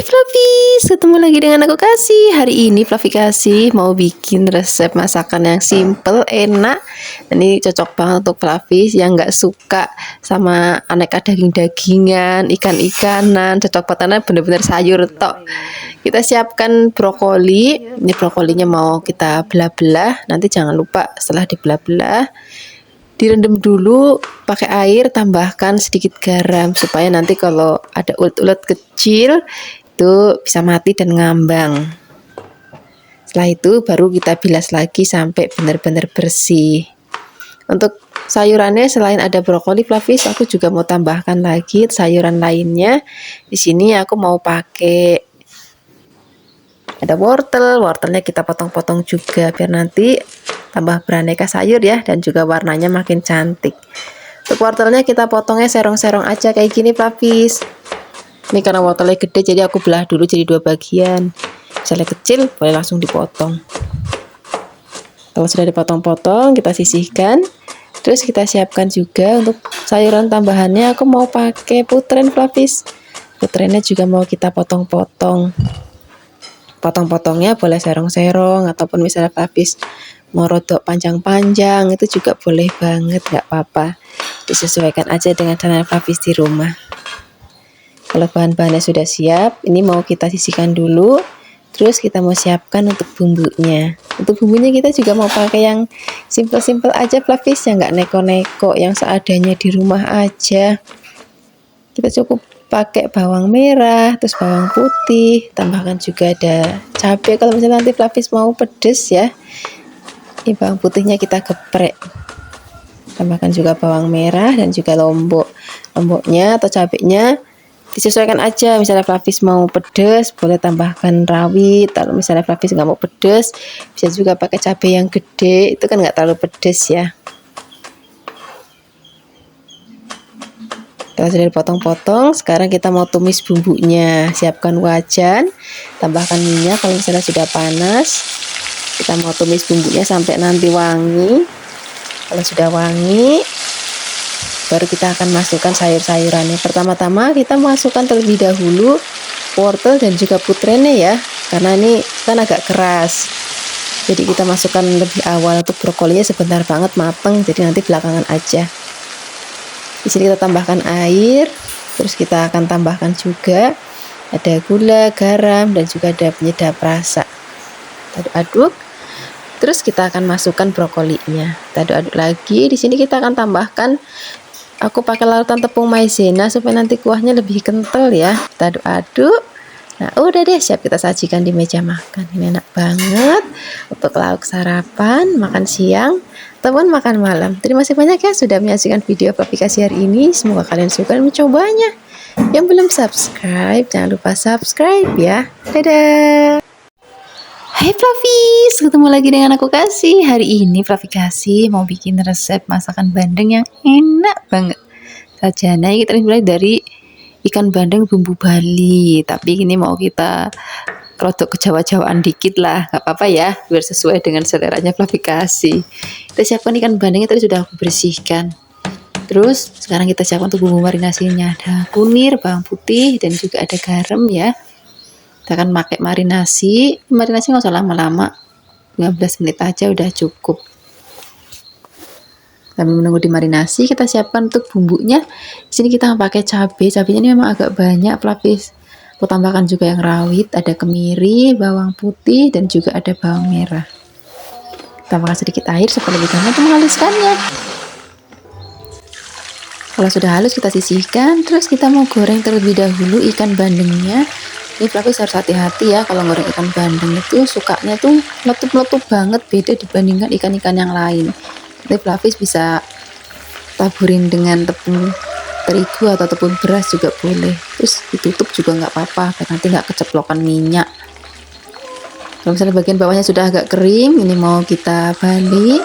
Fluffy, ketemu lagi dengan aku Kasih. Hari ini Fluffy Kasih mau bikin resep masakan yang simple, enak. Ini cocok banget untuk Fluffy yang nggak suka sama aneka daging-dagingan, ikan-ikanan. Cocok banget, bener-bener sayur tok. Kita siapkan brokoli. Ini brokolinya mau kita belah-belah. Nanti jangan lupa setelah dibelah-belah direndam dulu pakai air, tambahkan sedikit garam supaya nanti kalau ada ulet-ulet kecil itu bisa mati dan ngambang. Setelah itu baru kita bilas lagi sampai benar-benar bersih. Untuk sayurannya selain ada brokoli, Fluffy, aku juga mau tambahkan lagi sayuran lainnya. Di sini aku mau pakai ada wortelnya kita potong-potong juga biar nanti tambah beraneka sayur ya, dan juga warnanya makin cantik. Untuk wortelnya kita potongnya serong-serong aja kayak gini, Fluffy. Ini karena wortelnya gede jadi aku belah dulu jadi 2 bagian. Misalnya kecil boleh langsung dipotong. Kalau sudah dipotong-potong kita sisihkan. Terus kita siapkan juga untuk sayuran tambahannya. Aku mau pakai putren, Fluffy. Putrennya juga mau kita potong-potong. Potong-potongnya boleh serong-serong ataupun misalnya Fluffy mau rodok panjang-panjang itu juga boleh banget, nggak apa-apa. Disesuaikan aja dengan channel Fluffy di rumah. Kalau bahan-bahannya sudah siap, ini mau kita sisihkan dulu. Terus kita mau siapkan untuk bumbunya. Untuk bumbunya kita juga mau pakai yang simple-simple aja, Fluffy, yang nggak neko-neko, yang seadanya di rumah aja. Kita cukup pakai bawang merah, terus bawang putih, tambahkan juga ada cabai kalau misalnya nanti Fluffy mau pedes ya. Ini bawang putihnya kita geprek. Tambahkan juga bawang merah dan juga lomboknya atau cabenya disesuaikan aja. Misalnya Fluffy mau pedes boleh tambahkan rawit. Kalau misalnya Fluffy nggak mau pedes bisa juga pakai cabai yang gede, itu kan nggak terlalu pedes ya. Kita sudah dipotong-potong, sekarang kita mau tumis bumbunya. Siapkan wajan, tambahkan minyak kalau misalnya sudah panas. Kita mau tumis bumbunya sampai nanti wangi. Kalau sudah wangi, baru kita akan masukkan sayur-sayurannya. Pertama-tama kita masukkan terlebih dahulu wortel dan juga putrennya ya, karena ini kan agak keras. Jadi kita masukkan lebih awal. Untuk brokolinya sebentar banget mateng, jadi nanti belakangan aja. Di sini kita tambahkan air, terus kita akan tambahkan juga ada gula, garam, dan juga ada penyedap rasa. Kita aduk, terus kita akan masukkan brokolinya. Kita aduk-aduk lagi. Di sini kita akan tambahkan, aku pakai larutan tepung maizena supaya nanti kuahnya lebih kental ya. Kita aduk-aduk. Nah, udah deh, siap kita sajikan di meja makan. Ini enak banget untuk lauk sarapan, makan siang, ataupun makan malam. Terima kasih banyak ya sudah menyaksikan video aplikasi hari ini. Semoga kalian suka dan mencobanya. Yang belum subscribe, jangan lupa subscribe ya. Dadah. Hai Fluffy, ketemu lagi dengan aku Kasih. Hari ini Fluffy Kasih mau bikin resep masakan bandeng yang enak banget. Sajiannya kita mulai dari ikan bandeng bumbu Bali, tapi ini mau kita rodok kejawa-jawaan dikit lah, nggak apa-apa ya, biar sesuai dengan seleranya Fluffy Kasih. Kita siapkan ikan bandengnya tadi sudah aku bersihkan. Terus sekarang kita siapkan untuk bumbu marinasinya, ada kunir, bawang putih, dan juga ada garam ya. Kita akan pakai marinasi nggak usah lama-lama, 15 menit aja udah cukup. Sambil menunggu dimarinasi, kita siapkan untuk bumbunya. Di sini kita pakai cabai. Cabainya ini memang agak banyak, Fluffy. Aku tambahkan juga yang rawit, ada kemiri, bawang putih, dan juga ada bawang merah. Tambahkan sedikit air supaya lebih gampang untuk menghaluskannya. Kalau sudah halus kita sisihkan. Terus kita mau goreng terlebih dahulu ikan bandengnya. Ini Fluffy harus hati-hati ya, kalau goreng ikan bandeng itu sukanya tuh meletup-meletup banget, beda dibandingkan ikan-ikan yang lain. Nanti Fluffy bisa taburin dengan tepung terigu atau tepung beras juga boleh. Terus ditutup juga nggak apa-apa, karena nanti nggak keceplokan minyak. Kalau misalnya bagian bawahnya sudah agak kering, ini mau kita balik.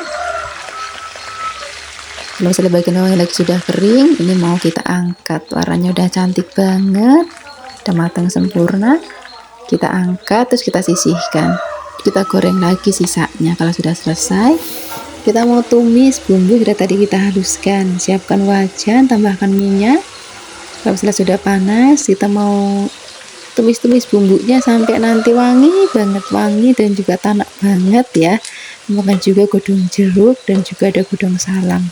Kalau misalnya bagian bawahnya lagi sudah kering, ini mau kita angkat. Warnanya udah cantik banget, udah matang sempurna. Kita angkat, terus kita sisihkan. Kita goreng lagi sisanya. Kalau sudah selesai, kita mau tumis bumbu sudah tadi kita haluskan. Siapkan wajan, tambahkan minyak. Kalau misalnya sudah panas, kita mau tumis-tumis bumbunya sampai nanti wangi banget, wangi dan juga tanak banget ya. Tambahkan juga godong jeruk dan juga ada godong salam.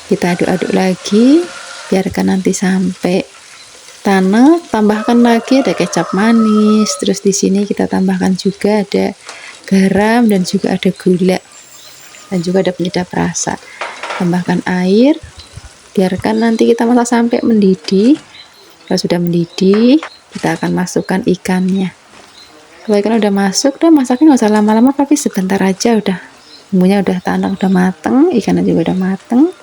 Kita aduk-aduk lagi, biarkan nanti sampai tanak. Tambahkan lagi ada kecap manis, terus di sini kita tambahkan juga ada garam dan juga ada gula dan juga ada penyedap rasa. Tambahkan air, biarkan nanti kita masak sampai mendidih. Kalau sudah mendidih, kita akan masukkan ikannya. Kalau ikan udah masuk, udah masaknya nggak usah lama-lama, tapi sebentar aja udah bumbunya udah tanak, udah mateng, ikannya juga udah mateng.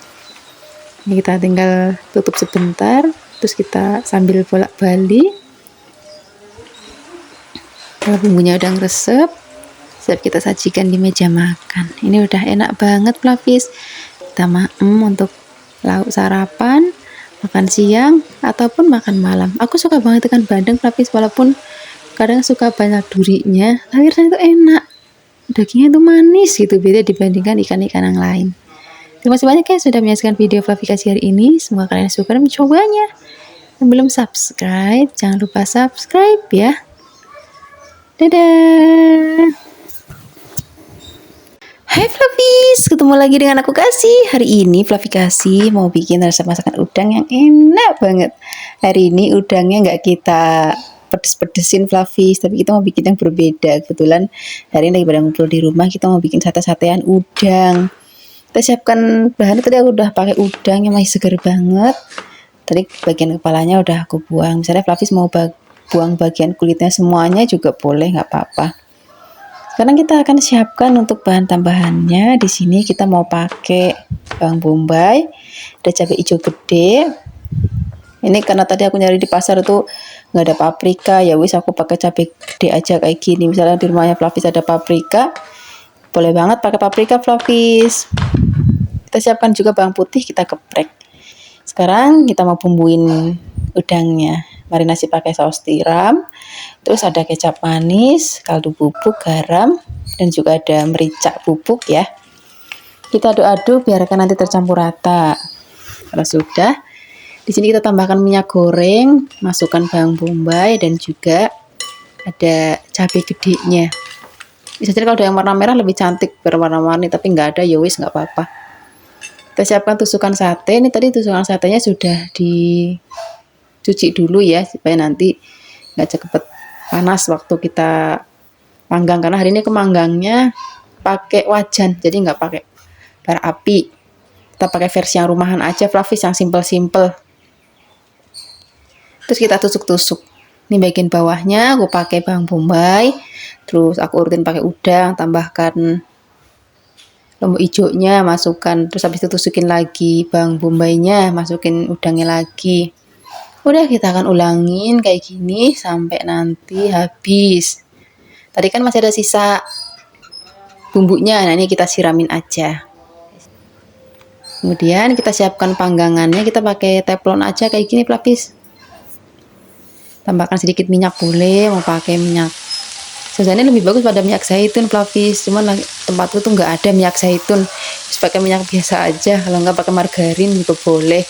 Ini kita tinggal tutup sebentar, terus kita sambil bolak-balik. Kalau bumbunya udah ngeresep, siap kita sajikan di meja makan. Ini udah enak banget Flavis. Kita untuk lauk sarapan, makan siang, ataupun makan malam. Aku suka banget ikan bandeng Flavis, walaupun kadang suka banyak durinya, tapi rasanya itu enak. Dagingnya itu manis gitu, beda dibandingkan ikan-ikan yang lain. Terima kasih banyak ya sudah menyaksikan video Flavikasi hari ini. Semoga kalian suka dan mencobanya. Yang belum subscribe, jangan lupa subscribe ya. Dadah. Hai Flavis, ketemu lagi dengan aku Kasih. Hari ini Flavikasi mau bikin resep masakan udang yang enak banget. Hari ini udangnya nggak kita pedes-pedesin Flavis, tapi kita mau bikin yang berbeda. Kebetulan hari ini lagi pada ngumpul di rumah, kita mau bikin sate-satean udang. Kita siapkan bahannya, tadi aku udah pakai udang yang masih segar banget. Tadi bagian kepalanya udah aku buang. Misalnya Flavis mau buang bagian kulitnya semuanya juga boleh, nggak apa-apa. Sekarang kita akan siapkan untuk bahan tambahannya. Di sini kita mau pakai bawang bombay, ada cabai hijau gede. Ini karena tadi aku nyari di pasar itu nggak ada paprika, ya wis aku pakai cabai gede aja kayak gini. Misalnya di rumahnya Flavis ada paprika, boleh banget pakai paprika Flavis. Kita siapkan juga bawang putih, kita geprek. Sekarang kita mau bumbuin udangnya. Marinasi pakai saus tiram, terus ada kecap manis, kaldu bubuk, garam, dan juga ada merica bubuk ya. Kita aduk-aduk biarkan nanti tercampur rata. Kalau sudah, di sini kita tambahkan minyak goreng, masukkan bawang bombay dan juga ada cabai gedenya. Bisa jadi kalau ada yang warna merah lebih cantik berwarna-warni, tapi nggak ada ya wis nggak apa-apa. Kita siapkan tusukan sate. Ini tadi tusukan satenya sudah dicuci dulu ya, supaya nanti nggak cepet panas waktu kita panggang. Karena hari ini kemanggangnya pakai wajan, jadi nggak pakai bara api. Kita pakai versi yang rumahan aja Flavis, yang simple-simple. Terus kita tusuk-tusuk. Ini bagian bawahnya aku pakai bawang bombay, terus aku urutin pakai udang, tambahkan lombok hijaunya, masukkan, terus habis itu tusukin lagi bawang bombaynya, masukin udangnya lagi. Udah kita akan ulangin kayak gini sampai nanti habis. Tadi kan masih ada sisa bumbunya, nah ini kita siramin aja. Kemudian kita siapkan panggangannya, kita pakai teflon aja kayak gini Flavis. Tambahkan sedikit minyak boleh, mau pakai minyak. Sebenarnya lebih bagus pada minyak zaitun Flavis, cuman tempatku tuh nggak ada minyak zaitun, terus pakai minyak biasa aja. Kalau nggak pakai margarin juga boleh.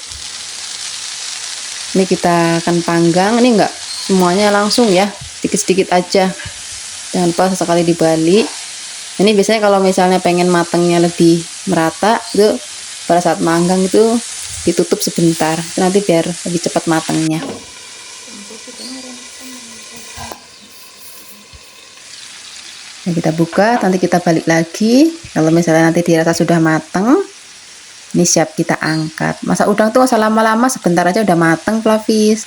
Ini kita akan panggang, ini nggak semuanya langsung ya, sedikit-sedikit aja, jangan lupa sesekali dibalik. Ini biasanya kalau misalnya pengen matangnya lebih merata itu pada saat manggang itu ditutup sebentar, itu nanti biar lebih cepat matangnya. Nah, kita buka, nanti kita balik lagi. Kalau misalnya nanti dirasa sudah matang, ini siap kita angkat. Masak udang tuh nggak usah lama-lama, sebentar aja udah matang Flavis.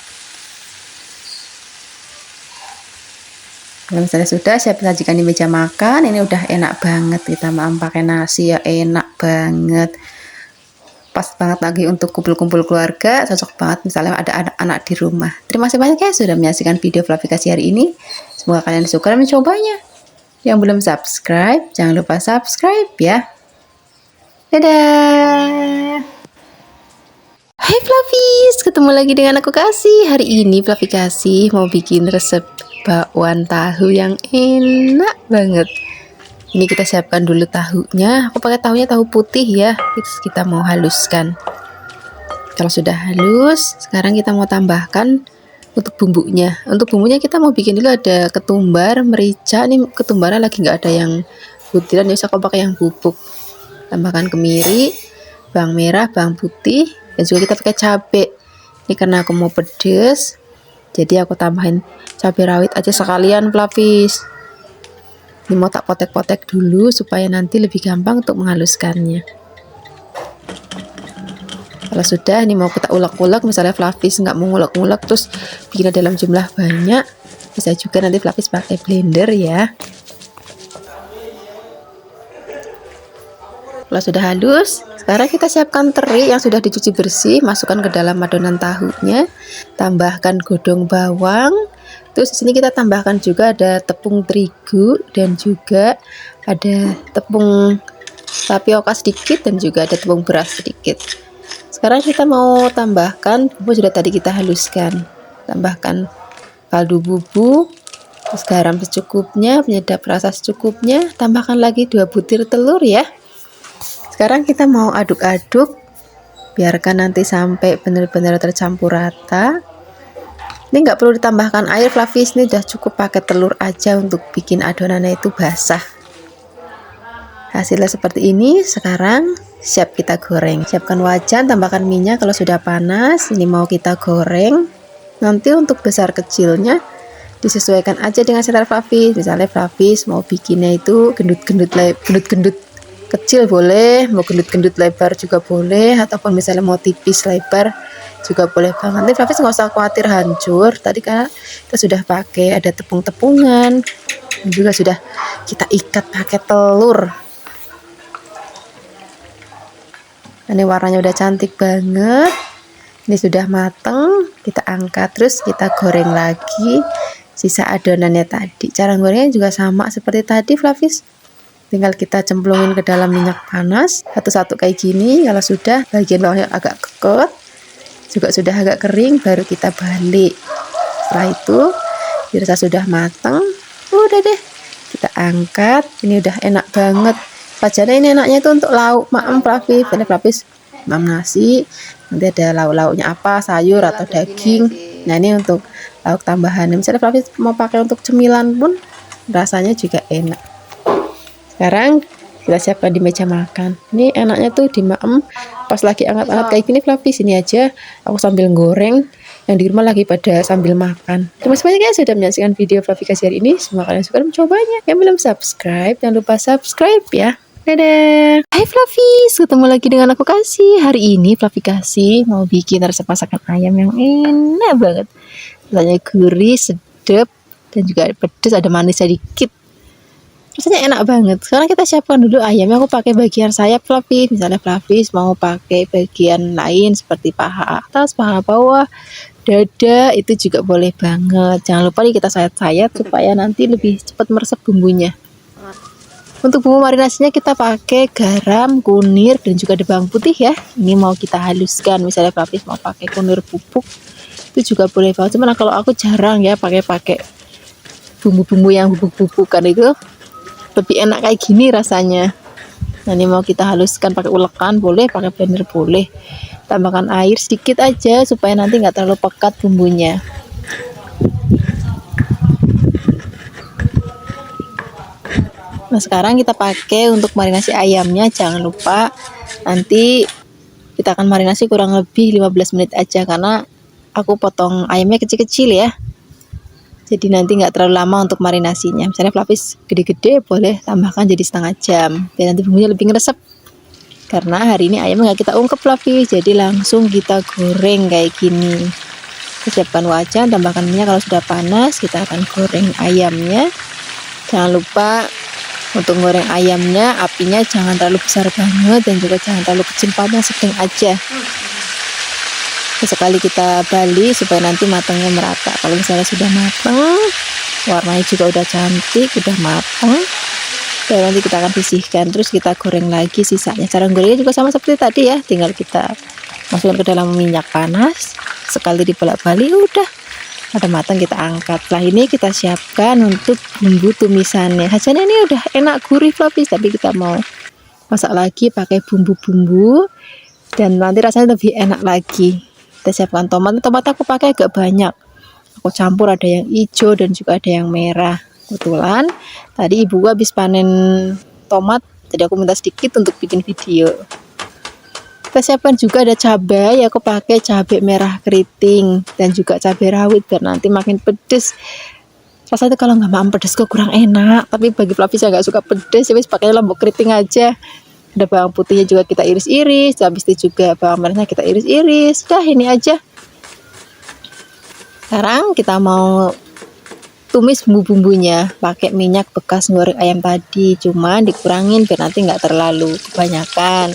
Kalau misalnya sudah siap sajikan di meja makan, ini udah enak banget. Kita makan pakai nasi ya enak banget. Pas banget lagi untuk kumpul-kumpul keluarga, cocok banget misalnya ada anak-anak di rumah. Terima kasih banyak ya sudah menyaksikan video Flavikasi hari ini. Semoga kalian suka dan mencobanya. Yang belum subscribe, jangan lupa subscribe ya. Dadah. Hai Flavis, ketemu lagi dengan aku Kasih. Hari ini Flavikasi mau bikin resep bakwan tahu yang enak banget. Ini kita siapkan dulu tahunya. Aku pakai tahunya tahu putih ya. Terus kita mau haluskan. Kalau sudah halus, sekarang kita mau tambahkan Untuk bumbunya kita mau bikin dulu ada ketumbar, merica. Ini ketumbarnya lagi nggak ada yang butiran, ya usah kau pakai yang bubuk. Tambahkan kemiri, bawang merah, bawang putih, dan juga kita pakai cabai. Ini karena aku mau pedes, jadi aku tambahin cabai rawit aja sekalian, pelapis. Ini mau tak potek-potek dulu supaya nanti lebih gampang untuk menghaluskannya. Kalau sudah, ini mau kita ulek-ulek. Misalnya Flavis nggak mau ulek-ulek terus bikin dalam jumlah banyak, bisa juga nanti Flavis pakai blender ya. Kalau sudah halus, sekarang kita siapkan teri yang sudah dicuci bersih, masukkan ke dalam adonan tahunya, tambahkan godong bawang. Terus di sini kita tambahkan juga ada tepung terigu dan juga ada tepung tapioka sedikit dan juga ada tepung beras sedikit. Sekarang kita mau tambahkan bumbu sudah tadi kita haluskan. Tambahkan kaldu bubuk, terus garam secukupnya, penyedap rasa secukupnya, tambahkan lagi 2 butir telur ya. Sekarang kita mau aduk-aduk, biarkan nanti sampai benar-benar tercampur rata. Ini nggak perlu ditambahkan air, Flavis, ini udah cukup pakai telur aja untuk bikin adonannya itu basah. Hasilnya seperti ini. Sekarang siap kita goreng. Siapkan wajan, tambahkan minyak kalau sudah panas. Ini mau kita goreng. Nanti untuk besar kecilnya disesuaikan aja dengan selera Flavis. Misalnya Flavis mau bikinnya itu gendut-gendut kecil boleh, mau gendut-gendut lebar juga boleh, ataupun misalnya mau tipis lebar juga boleh banget. Nanti Flavis nggak usah khawatir hancur. Tadi kan kita sudah pakai ada tepung-tepungan, dan juga sudah kita ikat pakai telur. Ini warnanya udah cantik banget. Ini sudah mateng, kita angkat terus kita goreng lagi sisa adonannya tadi. Cara gorengnya juga sama seperti tadi, Flavis. Tinggal kita cemplungin ke dalam minyak panas satu-satu kayak gini. Kalau sudah bagian bawahnya agak kekut, juga sudah agak kering, baru kita balik. Setelah itu dirasa sudah matang, udah deh kita angkat. Ini udah enak banget. Wajannya ini enaknya itu untuk lauk maem, Flavis. Flavis maem nasi, nanti ada lauk-lauknya apa, sayur atau daging. Nah ini untuk lauk tambahan. Misalnya Flavis mau pakai untuk cemilan pun rasanya juga enak. Sekarang kita siapkan di meja makan. Ini enaknya tuh di maem pas lagi anget-anget kayak gini, Flavis. Ini aja aku sambil goreng, yang di rumah lagi pada sambil makan. Terima kasih banyak ya sudah menyaksikan video Flavikasi hari ini. Semoga kalian suka mencobanya. Yang belum subscribe, jangan lupa subscribe ya. Dadah. Hai Flavis, ketemu lagi dengan aku Kasih. Hari ini Flavikasi mau bikin resep masakan ayam yang enak banget. Rasanya gurih, sedap, dan juga pedas, ada manis sedikit. Rasanya enak banget. Sekarang kita siapkan dulu ayamnya. Aku pakai bagian sayap, Flavis. Misalnya Flavis mau pakai bagian lain seperti paha atas, paha bawah, dada, itu juga boleh banget. Jangan lupa nih kita sayat-sayat supaya nanti lebih cepat meresap bumbunya. Untuk bumbu marinasinya kita pakai garam, kunir, dan juga ada bawang putih ya. Ini mau kita haluskan. Misalnya Flavis mau pakai kunir bubuk, itu juga boleh banget. Cuman kalau aku jarang ya pakai bumbu-bumbu yang bubuk-bubukan itu. Lebih enak kayak gini rasanya. Nah ini mau kita haluskan pakai ulekan boleh, pakai blender boleh. Tambahkan air sedikit aja supaya nanti nggak terlalu pekat bumbunya. Nah sekarang kita pakai untuk marinasi ayamnya. Jangan lupa nanti kita akan marinasi kurang lebih 15 menit aja, karena aku potong ayamnya kecil-kecil ya. Jadi nanti nggak terlalu lama untuk marinasinya. Misalnya Flavis gede-gede boleh tambahkan jadi setengah jam. Dan nanti bumbunya lebih ngeresep. Karena hari ini ayamnya nggak kita ungkep, Flavis. Jadi langsung kita goreng kayak gini. Kita siapkan wajan, tambahkan minyak. Kalau sudah panas kita akan goreng ayamnya. Jangan lupa untuk goreng ayamnya apinya jangan terlalu besar banget dan juga jangan terlalu kecil, panas sedang aja. Sekali kita balik supaya nanti matangnya merata. Kalau misalnya sudah matang, warnanya juga udah cantik, udah matang, dan nanti kita akan sisihkan. Terus kita goreng lagi sisanya. Cara gorengnya juga sama seperti tadi ya, tinggal kita masukkan ke dalam minyak panas, sekali dibolak-balik udah ada matang, kita angkat. Setelah ini kita siapkan untuk bumbu tumisannya. Hasilnya ini udah enak gurih, Flavis, tapi kita mau masak lagi pakai bumbu-bumbu dan nanti rasanya lebih enak lagi. Kita siapkan tomat aku pakai agak banyak. Aku campur, ada yang hijau dan juga ada yang merah. Kebetulan tadi ibu habis panen tomat, jadi aku minta sedikit untuk bikin video. Kita siapkan juga ada cabai, aku pakai cabai merah keriting dan juga cabai rawit biar nanti makin pedes. Rasanya kalau nggak mau pedes kok kurang enak, tapi bagi Fluffy yang nggak suka pedes, ya wis pakai lombok keriting aja. Ada bawang putihnya juga kita iris-iris, habis itu juga bawang merahnya kita iris-iris. Dah ini aja. Sekarang kita mau tumis bumbu-bumbunya pakai minyak bekas goreng ayam tadi, cuman dikurangin biar nanti nggak terlalu kebanyakan.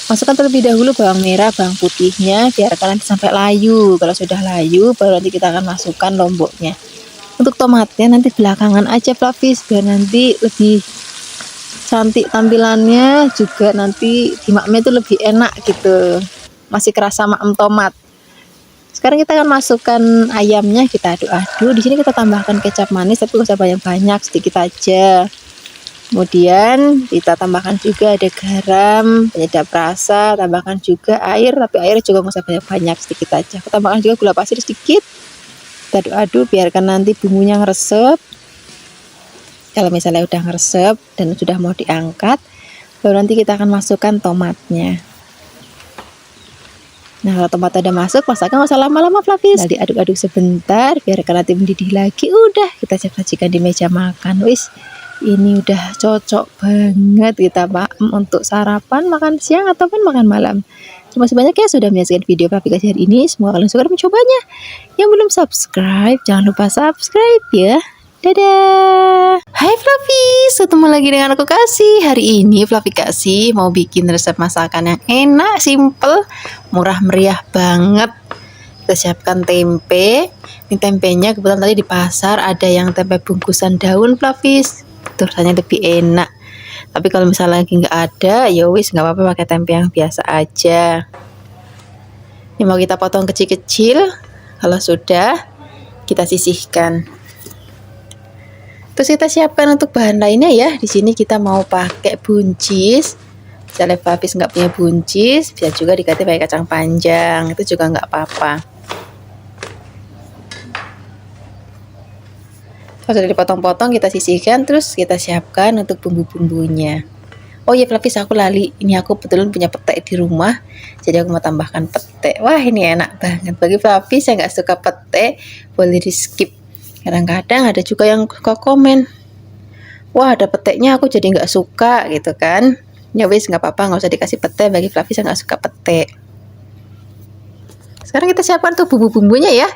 Masukkan terlebih dahulu bawang merah, bawang putihnya, biarkan nanti sampai layu. Kalau sudah layu, baru nanti kita akan masukkan lomboknya. Untuk tomatnya nanti belakangan aja Fluffy, biar nanti lebih cantik tampilannya, juga nanti dimaknya itu lebih enak gitu. Masih kerasa maem tomat. Sekarang kita akan masukkan ayamnya, kita aduk-aduk. Di sini kita tambahkan kecap manis, tapi gak usah banyak-banyak, sedikit aja. Kemudian kita tambahkan juga ada garam, penyedap rasa, tambahkan juga air, tapi airnya juga nggak usah banyak-banyak, sedikit aja. Kita tambahkan juga gula pasir sedikit. Kita aduk-aduk, biarkan nanti bumbunya ngeresep. Kalau misalnya udah ngeresep dan sudah mau diangkat, baru nanti kita akan masukkan tomatnya. Nah, kalau tomat udah masuk, masaknya nggak usah lama-lama Fluffy. Nah, diaduk-aduk sebentar, biarkan nanti mendidih lagi. Udah, kita sajikan di meja makan. Wis, ini udah cocok banget kita untuk sarapan, makan siang ataupun makan malam. Terima kasih banyak ya sudah menyaksikan video Fluffy hari ini. Semoga kalian suka dan mencobanya. Yang belum subscribe, jangan lupa subscribe ya. Dadah. Hai Fluffy, ketemu lagi dengan aku Kasih. Hari ini Fluffy Kasih mau bikin resep masakan yang enak, simple, murah meriah banget. Kita siapkan tempe. Ini tempenya kebetulan tadi di pasar ada yang tempe bungkusan daun Fluffy. Itu rasanya lebih enak. Tapi kalau misalnya lagi nggak ada, ya wis nggak apa-apa, pakai tempe yang biasa aja. Ini mau kita potong kecil-kecil. Kalau sudah, kita sisihkan. Terus kita siapkan untuk bahan lainnya ya. Di sini kita mau pakai buncis. Misalnya Fluffy nggak punya buncis, bisa juga diganti pakai kacang panjang. Itu juga nggak apa-apa. Kalau sudah dipotong-potong, kita sisihkan, terus kita siapkan untuk bumbu-bumbunya. Oh iya Fluffy, aku lali. Ini aku kebetulan punya petek di rumah, jadi aku mau tambahkan petek. Wah, ini enak banget. Bagi Fluffy yang nggak suka petek, boleh di skip. Kadang-kadang ada juga yang komen, wah ada peteknya aku jadi nggak suka gitu kan. Ya wis nggak apa-apa, nggak usah dikasih petek bagi Fluffy yang nggak suka petek. Sekarang kita siapkan tuh bumbu-bumbunya ya.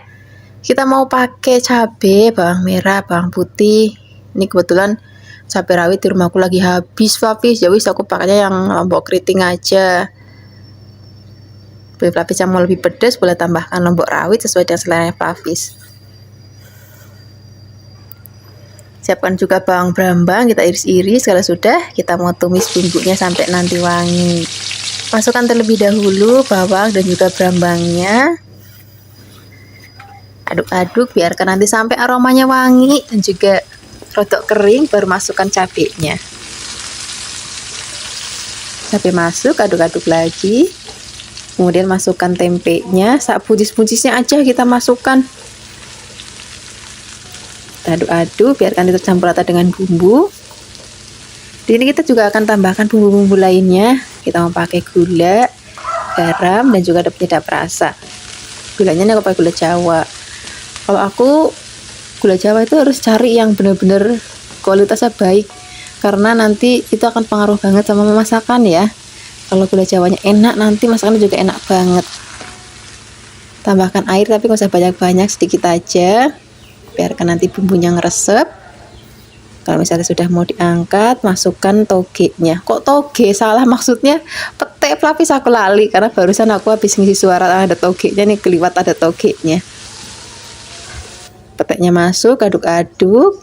Kita mau pakai cabai, bawang merah, bawang putih. Ini kebetulan cabai rawit di rumahku lagi habis Fluffy. Ya wis aku pakainya yang lombok keriting aja. Bagi Fluffy yang mau lebih pedas boleh tambahkan lombok rawit sesuai dengan selera Fluffy. Siapkan juga bawang brambang, kita iris-iris. Kalau sudah, kita mau tumis bumbunya sampai nanti wangi. Masukkan terlebih dahulu bawang dan juga brambangnya. Aduk-aduk, biarkan nanti sampai aromanya wangi dan juga rodok kering, baru masukkan cabenya. Cabai masuk, aduk-aduk lagi. Kemudian masukkan tempenya, sak buncis-buncisnya aja kita masukkan. Aduk-aduk, biarkan itu campur rata dengan bumbu. Di sini kita juga akan tambahkan bumbu-bumbu lainnya. Kita mau pakai gula, garam, dan juga ada penyedap rasa. Gulanya ini aku pakai gula Jawa. Kalau aku gula Jawa itu harus cari yang benar-benar kualitasnya baik, karena nanti itu akan pengaruh banget sama masakan ya. Kalau gula Jawanya enak, nanti masakannya juga enak banget. Tambahkan air tapi nggak usah banyak-banyak, sedikit aja. Biarkan nanti bumbunya ngeresep. Kalau misalnya sudah mau diangkat, masukkan togenya. Kok toge? Salah, maksudnya petek Fluffy, aku lali karena barusan aku habis ngisi suara ada togenya nih, keliwat ada togenya. Peteknya masuk, aduk-aduk.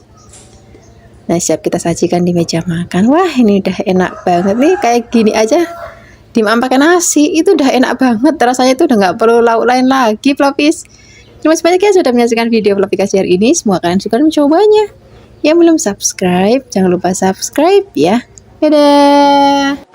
Nah, siap kita sajikan di meja makan. Wah, ini udah enak banget nih, kayak gini aja dimakan pakai nasi itu udah enak banget. Rasanya itu udah nggak perlu lauk lain lagi Fluffy. Terima kasih banyak ya sudah menyaksikan video Fluffy hari ini. Semoga kalian suka mencobanya. Yang belum subscribe, jangan lupa subscribe ya. Dadah.